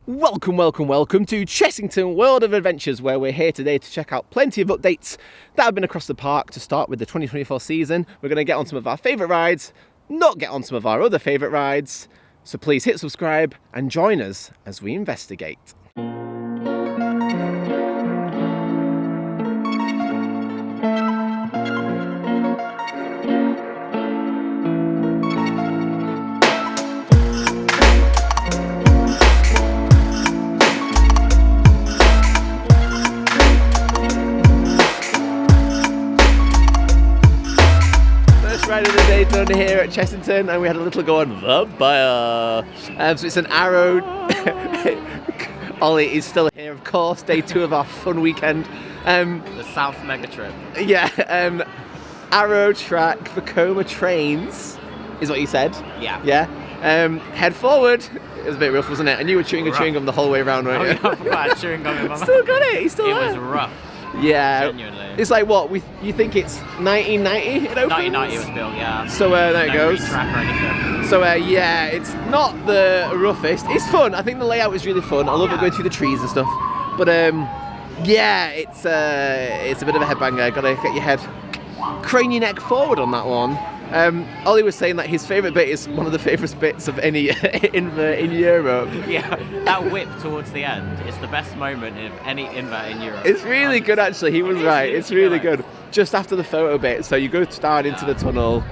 Welcome to Chessington World of Adventures, where we're here today to check out plenty of updates that have been across the park to start with the 2024 season. We're going to get on some of our favourite rides, not get on some of our other favourite rides, so please hit subscribe and join us as we investigate. Ride of the day done here at Chessington, and we had a little go on Vampire. So it's an arrow. Ollie is still here, of course. Day 2 of our fun weekend. The South Mega Trip. Yeah. Arrow track for Coma trains is what you said. Yeah. Yeah. Head forward. It was a bit rough, wasn't it? And you were chewing gum the whole way around, weren't you? Oh, yeah, I forgot I had chewing gum in my mouth. Still got it. He's still there. It was rough. Yeah. Genuinely. It's like what? You think it's 1990 it opens? 1990 it was built, yeah. So there it goes. No track or anything. So yeah, it's not the roughest. It's fun. I think the layout is really fun. I love it going through the trees and stuff. But yeah, it's a bit of a headbanger. Gotta get your head, crane your neck forward on that one. Ollie was saying that his favourite bit is one of the favourite bits of any invert in Europe. Yeah, that whip towards the end is the best moment of any invert in Europe. It's really good, actually. He was right. It's really good. Just after the photo bit, so you go down into the tunnel,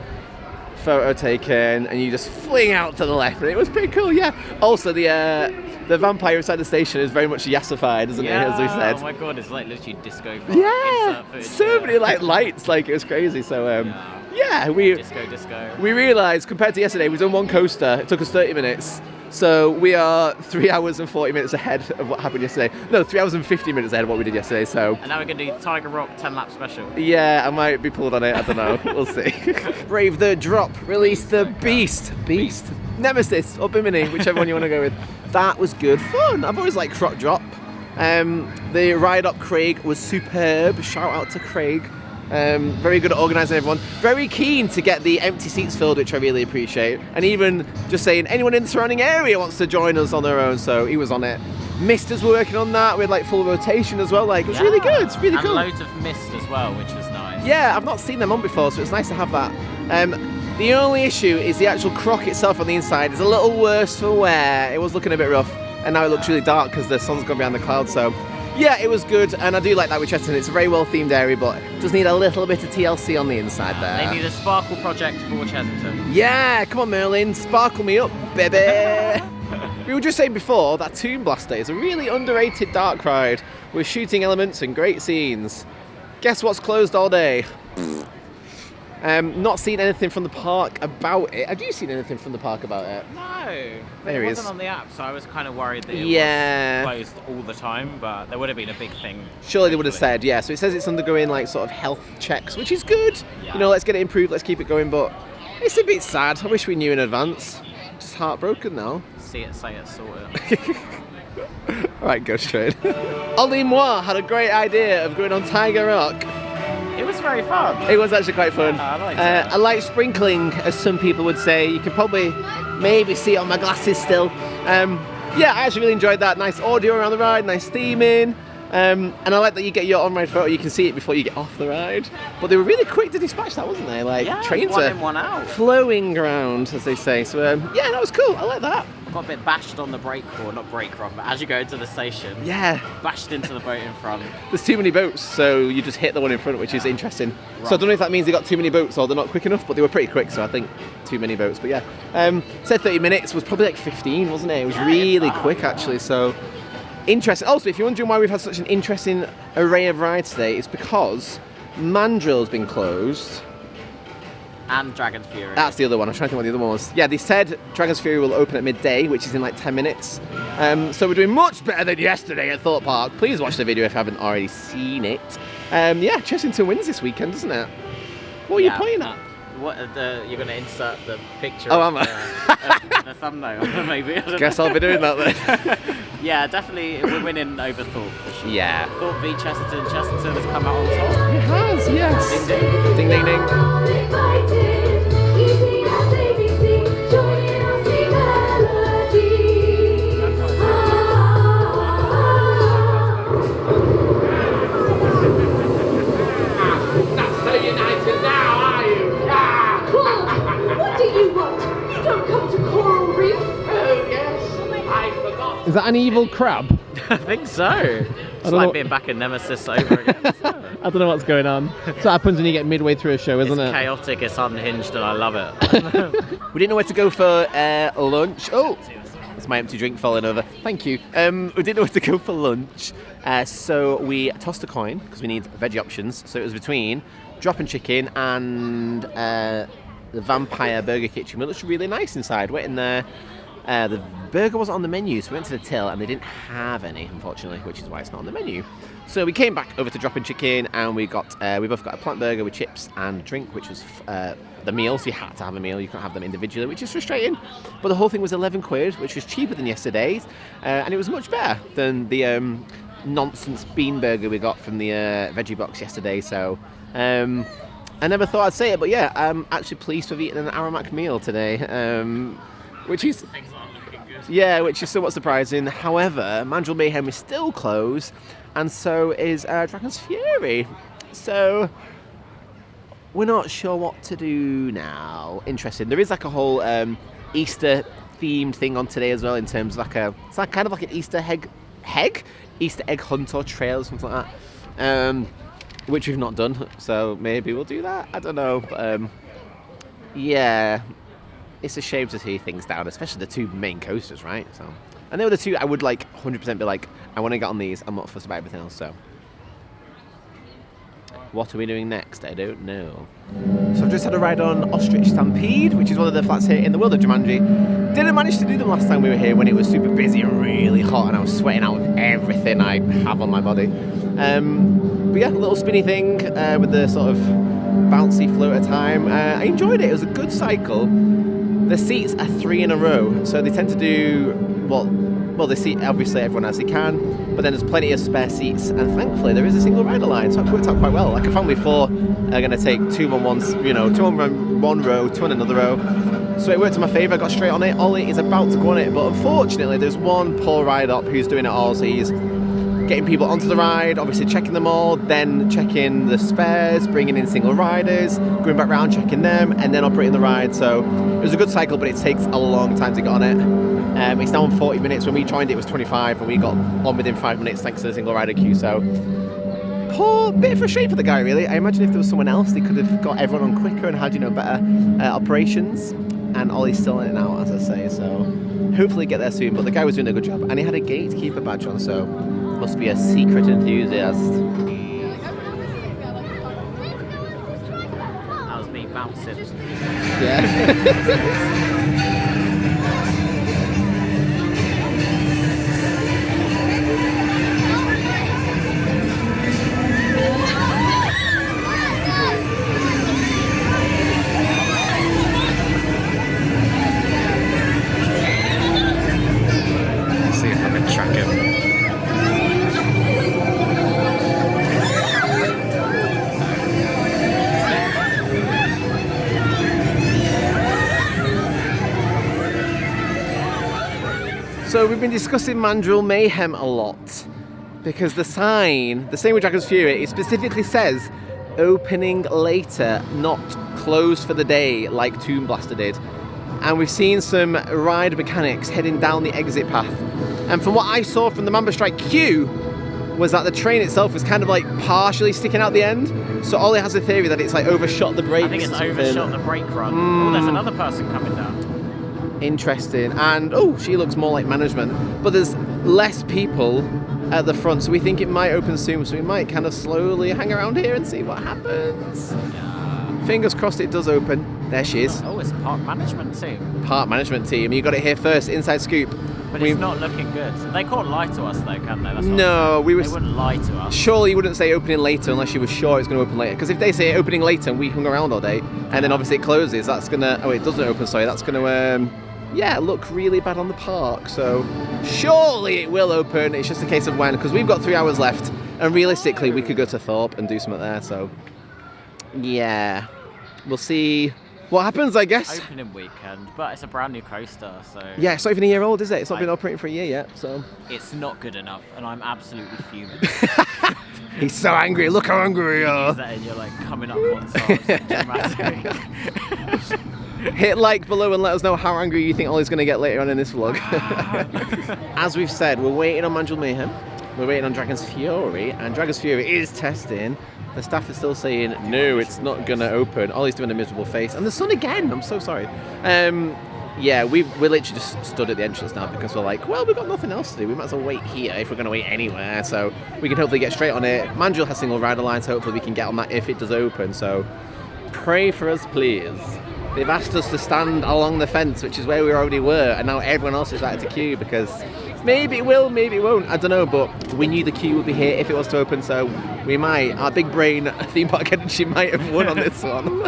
photo taken, and you just fling out to the left, and it was pretty cool. Yeah. Also, the vampire inside the station is very much yassified, isn't it? As we said. Oh my god, it's like literally disco. Yeah. So many lights, like it was crazy. So yeah, we realised compared to yesterday, we've done one coaster. It took us 30 minutes. So we are 3 hours and 40 minutes ahead of what happened yesterday. No, 3 hours and 50 minutes ahead of what we did yesterday. So. And now we're going to do Tiger Rock 10-lap special. Yeah, I might be pulled on it. I don't know. We'll see. Brave the Drop. Release the Beast. Nemesis or Bimini, whichever one you want to go with. That was good fun. I've always liked Croc Drop. The ride up Craig was superb. Shout out to Craig. Very good at organising everyone. Very keen to get the empty seats filled, which I really appreciate. And even just saying anyone in the surrounding area wants to join us on their own, so he was on it. Misters were working on that with like full rotation as well. Like it was really good. It's really cool. And loads of mist as well, which was nice. Yeah, I've not seen them on before, so it's nice to have that. The only issue is the actual croc itself on the inside is a little worse for wear. It was looking a bit rough, and now it looks really dark because the sun's gone behind the clouds. So. Yeah, it was good, and I do like that with Chessington. It's a very well-themed area, but it does need a little bit of TLC on the inside there. They need a sparkle project for Chessington. Yeah, come on, Merlin, sparkle me up, baby. We were just saying before that Toon Blaster is a really underrated dark ride with shooting elements and great scenes. Guess what's closed all day? Not seen anything from the park about it. Have you seen anything from the park about it? No. There he is. It wasn't on the app, so I was kind of worried that it was closed all the time, but there would have been a big thing. Surely they would have said, yeah. So it says it's undergoing like sort of health checks, which is good. Yeah. You know, let's get it improved, let's keep it going, but it's a bit sad. I wish we knew in advance. Just heartbroken now. See it, say it, sort it. Alright, go straight. Ollie Moi had a great idea of going on Tiger Rock. It was very fun. It was actually quite fun. I liked it. A light sprinkling, as some people would say. You can probably maybe see it on my glasses still. Yeah, I actually really enjoyed that. Nice audio around the ride, nice theming. And I like that you get your on-ride photo, you can see it before you get off the ride. But they were really quick to dispatch that, wasn't they? Like, trains one in, one out. Flowing around, as they say. So, yeah, that was cool. I like that. Got a bit bashed on the brake cord, not brake rod, but as you go into the station, bashed into the boat in front. There's too many boats, so you just hit the one in front, which is interesting. Right. So I don't know if that means they got too many boats or they're not quick enough, but they were pretty quick, so I think too many boats. But yeah, said 30 minutes, was probably like 15, wasn't it? It was really quick, actually, so interesting. Also, if you're wondering why we've had such an interesting array of rides today, it's because Mandril's been closed. And Dragon's Fury. That's the other one. I'm trying to think what the other one was. Yeah, they said Dragon's Fury will open at midday, which is in like 10 minutes. So we're doing much better than yesterday at Thorpe Park. Please watch the video if you haven't already seen it. Yeah, Chessington wins this weekend, doesn't it? What are you pointing at? What you're going to insert the picture? Oh, am I? The thumbnail, maybe. Guess I'll be doing that then. Yeah, definitely we're winning over Thorpe for sure. Yeah. Thorpe v Chessington. Chessington has come out on top. It has, yes. Ding ding. Ding ding ding. Is that an evil crab? I think so. It's like being back in Nemesis over again. I don't know what's going on. That's what happens when you get midway through a show, isn't it? It's chaotic, it's unhinged, and I love it. We didn't know where to go for lunch. Oh, it's my empty drink falling over. Thank you. We didn't know where to go for lunch, so we tossed a coin because we need veggie options. So it was between Drop and Chicken and the Vampire Burger Kitchen. It looks really nice inside. Went in there. The burger wasn't on the menu, so we went to the till and they didn't have any, unfortunately, which is why it's not on the menu. So we came back over to Drop and Chicken and we both got a plant burger with chips and a drink, which was the meal. So you had to have a meal, you couldn't have them individually, which is frustrating. But the whole thing was 11 quid, which was cheaper than yesterday's, and it was much better than the nonsense bean burger we got from the veggie box yesterday. So I never thought I'd say it, but yeah, I'm actually pleased to have eaten an Aramac meal today. Which is somewhat surprising. However, Mandril Mayhem is still closed, and so is Dragon's Fury. So we're not sure what to do now. Interesting. There is like a whole Easter themed thing on today as well, in terms of it's like kind of like an Easter egg hunt or trail or something like that, which we've not done. So maybe we'll do that. I don't know. But, yeah. It's a shame to see things down, especially the two main coasters, right? So, and they were the two I would 100% be like, I want to get on these. I'm not fussed about everything else. So, what are we doing next? I don't know. So I've just had a ride on Ostrich Stampede, which is one of the flats here in the world of Jumanji. Didn't manage to do them last time we were here when it was super busy and really hot, and I was sweating out with everything I have on my body. But yeah, a little spinny thing with the sort of bouncy float at a time. I enjoyed it. It was a good cycle. The seats are 3 in a row, so they tend to do well, they seat obviously everyone as they can, but then there's plenty of spare seats, and thankfully there is a single rider line, so it worked out quite well. Like I found before, they're going to take two on one row, two on another row, so it worked in my favour. I got straight on it. Ollie is about to go on it, but unfortunately there's one poor ride up who's doing it all, so he's getting people onto the ride, obviously checking them all, then checking the spares, bringing in single riders, going back round, checking them, and then operating the ride. So it was a good cycle, but it takes a long time to get on it. It's now on 40 minutes. When we joined it was 25, and we got on within 5 minutes thanks to the single rider queue. So poor bit frustrating for the guy, really. I imagine if there was someone else, they could have got everyone on quicker and had, better operations. And Ollie's still in and out, as I say, so hopefully get there soon. But the guy was doing a good job, and he had a gatekeeper badge on, so must be a secret enthusiast. That was me bouncing. Yeah. Let's see if I can track him. So we've been discussing Mandril Mayhem a lot because the sign, the same with Dragon's Fury, it specifically says opening later, not closed for the day like Tomb Blaster did. And we've seen some ride mechanics heading down the exit path. And from what I saw from the Mamba Strike queue was that the train itself was kind of like partially sticking out the end. So Ollie has a theory that it's like overshot the brakes. I think it's overshot the brake run. Oh, there's another person coming down. Interesting. And she looks more like management, but there's less people at the front, so we think it might open soon, so we might kind of slowly hang around here and see what happens. Fingers crossed it does open. There she is. Oh, it's park management team. Park management team. You got it here first. Inside scoop. But it's not looking good. They can't lie to us though, can they? That's no, they wouldn't lie to us. Surely you wouldn't say opening later unless you were sure it's going to open later. Because if they say opening later and we hung around all day, and then obviously it closes, that's going to... Oh, it doesn't open, sorry. That's going to... look really bad on the park. So surely it will open. It's just a case of when, because we've got 3 hours left, and realistically we could go to Thorpe and do something there. So yeah, we'll see what happens, I guess. Opening weekend, but it's a brand new coaster, so yeah, it's not even a year old, is it? It's not been operating for a year yet, so it's not good enough, and I'm absolutely fuming. He's so angry. Look how angry you are. And you're like coming up one side. Hit like below and let us know how angry you think Ollie's going to get later on in this vlog. As we've said, we're waiting on Mandril Mayhem. We're waiting on Dragon's Fury, and Dragon's Fury is testing. The staff is still saying, no, it's not going to open. Ollie's doing a miserable face. And the sun again, I'm so sorry. Yeah, we're literally just stood at the entrance now because we're like, well, we've got nothing else to do. We might as well wait here if we're going to wait anywhere. So we can hopefully get straight on it. Mandril has single rider lines, so hopefully we can get on that if it does open. So pray for us, please. They've asked us to stand along the fence, which is where we already were, and now everyone else is starting to queue because maybe it will, maybe it won't. I don't know, but we knew the queue would be here if it was to open, so we might. Our big brain theme park energy might have won on this one.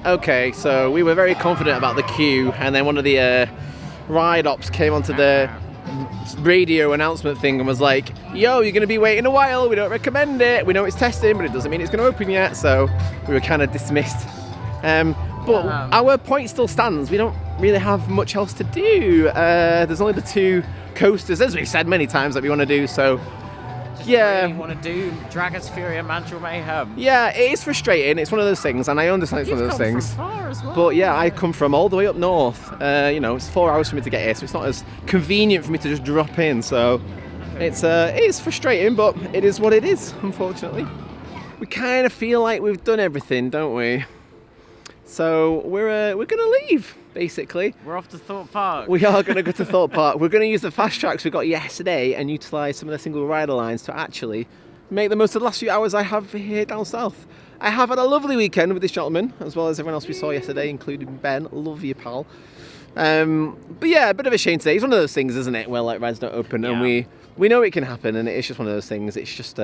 Okay, so we were very confident about the queue, and then one of the ride ops came onto the radio announcement thing and was like, yo, you're going to be waiting a while, we don't recommend it, we know it's testing, but it doesn't mean it's going to open yet, so we were kind of dismissed. But our point still stands. We don't really have much else to do. There's only the 2 coasters, as we've said many times, that we want to do, so yeah. Really want to do Dragon's Fury and Mandril Mayhem. Yeah, it is frustrating. It's one of those things, and I understand it's one of those things. From far as well. But yeah, I come from all the way up north. You know, it's 4 hours for me to get here, so it's not as convenient for me to just drop in. So it's frustrating, but it is what it is, unfortunately. We kind of feel like we've done everything, don't we? So we're gonna leave, basically. We're off to Thorpe Park. We are gonna go to Thorpe Park. We're gonna use the fast tracks we got yesterday and utilise some of the single rider lines to actually make the most of the last few hours I have here down south. I have had a lovely weekend with this gentleman, as well as everyone else we saw yesterday, including Ben. Love you, pal. But yeah, a bit of a shame today. It's one of those things, isn't it, where like rides don't open, and we know it can happen, and it's just one of those things. It's just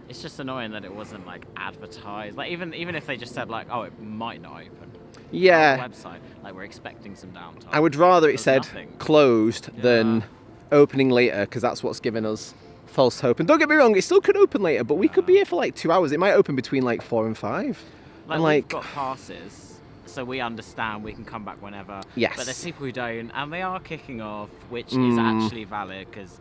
it's just annoying that it wasn't like advertised. Like even if they just said like, oh, it might not open. Yeah. On the website, like we're expecting some downtime. I would rather it said nothing. Closed than opening later, because that's what's given us false hope. And don't get me wrong, it still could open later, but we could be here for like 2 hours. It might open between like 4 and 5. Like, and we've got passes, so we understand we can come back whenever. Yes. But there's people who don't, and they are kicking off, which is actually valid because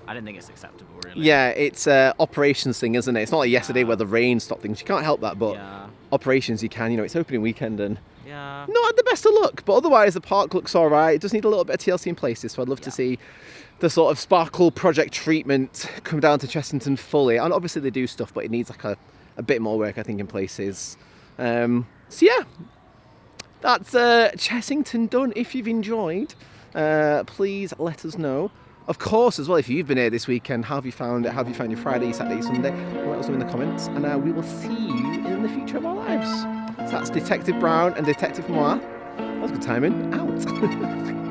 I don't think it's acceptable, really. Yeah, it's an operations thing, isn't it? It's not like yesterday where the rain stopped things. You can't help that, but operations you can. You know, it's opening weekend and not at the best of luck. But otherwise, the park looks all right. It does need a little bit of TLC in places, so I'd love to see the sort of sparkle project treatment come down to Chessington fully. And obviously they do stuff, but it needs like a bit more work, I think, in places. So yeah, that's Chessington done. If you've enjoyed, please let us know. Of course, as well, if you've been here this weekend, how have you found it? How have you found your Friday, Saturday, Sunday? Let us know in the comments, and we will see you in the future of our lives. So that's Detective Brown and Detective Moir. That was good timing. Out.